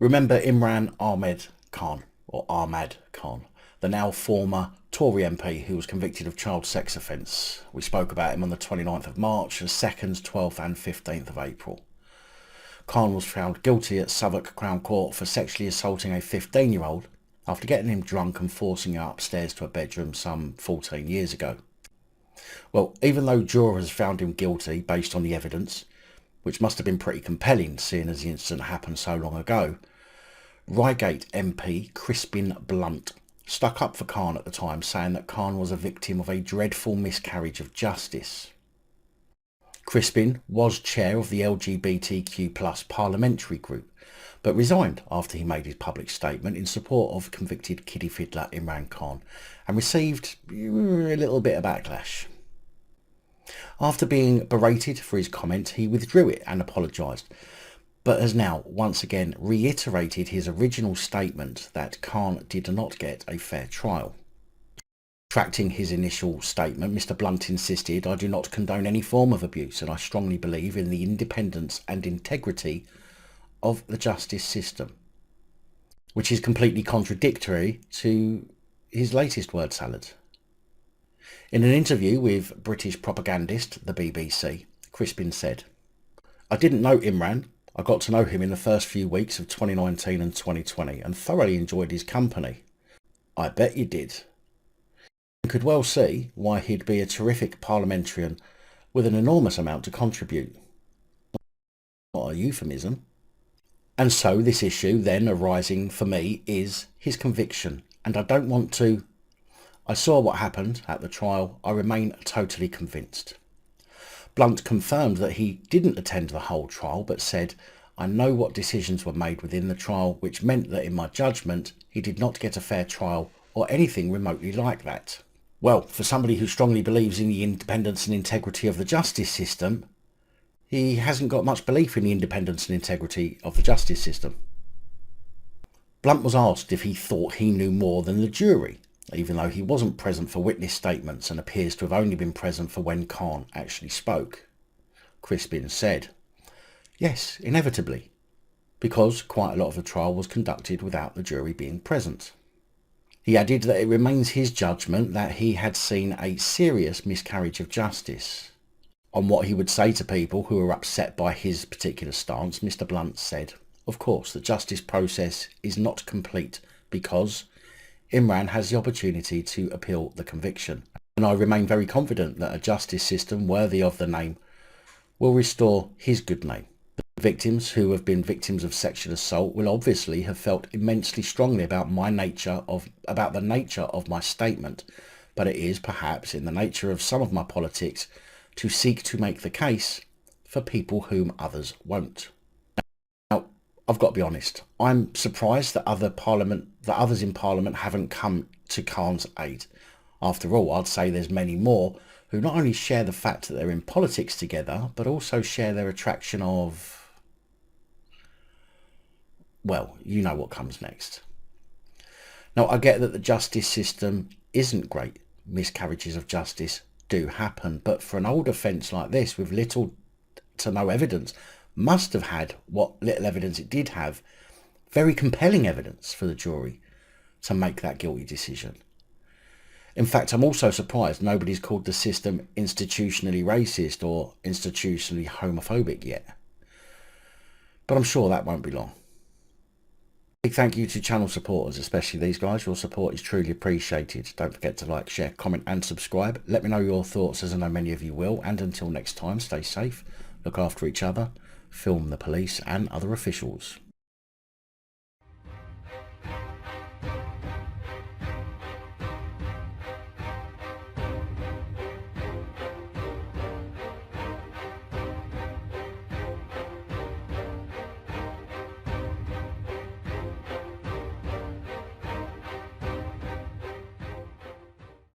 Remember Imran Ahmad Khan, the now former Tory MP who was convicted of child sex offence. We spoke about him on the 29th of March, the 2nd, 12th and 15th of April. Khan was found guilty at Southwark Crown Court for sexually assaulting a 15-year-old after getting him drunk and forcing her upstairs to a bedroom some 14 years ago. Well, even though jurors found him guilty based on the evidence, which must have been pretty compelling seeing as the incident happened so long ago, Reigate MP Crispin Blunt stuck up for Khan at the time, saying that Khan was a victim of a dreadful miscarriage of justice. Crispin was chair of the LGBTQ+ parliamentary group, but resigned after he made his public statement in support of convicted kiddie fiddler Imran Khan and received a little bit of backlash. After being berated for his comment, he withdrew it and apologised, but has now once again reiterated his original statement that Khan did not get a fair trial. Retracting his initial statement, Mr Blunt insisted, "I do not condone any form of abuse and I strongly believe in the independence and integrity of the justice system," which is completely contradictory to his latest word salad. In an interview with British propagandist, the BBC, Crispin said, "I didn't know Imran. I got to know him in the first few weeks of 2019 and 2020 and thoroughly enjoyed his company." I bet you did. You could well see why he'd be a terrific parliamentarian with an enormous amount to contribute. Not a euphemism. And so this issue then arising for me is his conviction, and I don't want to... I saw what happened at the trial. I remain totally convinced. Blunt confirmed that he didn't attend the whole trial, but said, "I know what decisions were made within the trial, which meant that in my judgment, he did not get a fair trial or anything remotely like that." Well, for somebody who strongly believes in the independence and integrity of the justice system, he hasn't got much belief in the independence and integrity of the justice system. Blunt was asked if he thought he knew more than the jury, even though he wasn't present for witness statements and appears to have only been present for when Khan actually spoke. Crispin said, "Yes, inevitably, because quite a lot of the trial was conducted without the jury being present." He added that it remains his judgment that he had seen a serious miscarriage of justice. On what he would say to people who were upset by his particular stance, Mr Blunt said, "Of course, the justice process is not complete because Imran has the opportunity to appeal the conviction, and I remain very confident that a justice system worthy of the name will restore his good name. The victims who have been victims of sexual assault will obviously have felt immensely strongly about the nature of my statement, but it is perhaps in the nature of some of my politics to seek to make the case for people whom others won't." Now, I've got to be honest, I'm surprised that others in Parliament haven't come to Khan's aid. After all, I'd say there's many more who not only share the fact that they're in politics together, but also share their attraction of... well, you know what comes next. Now, I get that the justice system isn't great. Miscarriages of justice do happen, but for an old offence like this with little to no evidence, must have had what little evidence it did have, very compelling evidence for the jury to make that guilty decision. In fact, I'm also surprised nobody's called the system institutionally racist or institutionally homophobic yet. But I'm sure that won't be long. Big thank you to channel supporters, especially these guys. Your support is truly appreciated. Don't forget to like, share, comment and subscribe. Let me know your thoughts, as I know many of you will. And until next time, stay safe, look after each other, film the police and other officials.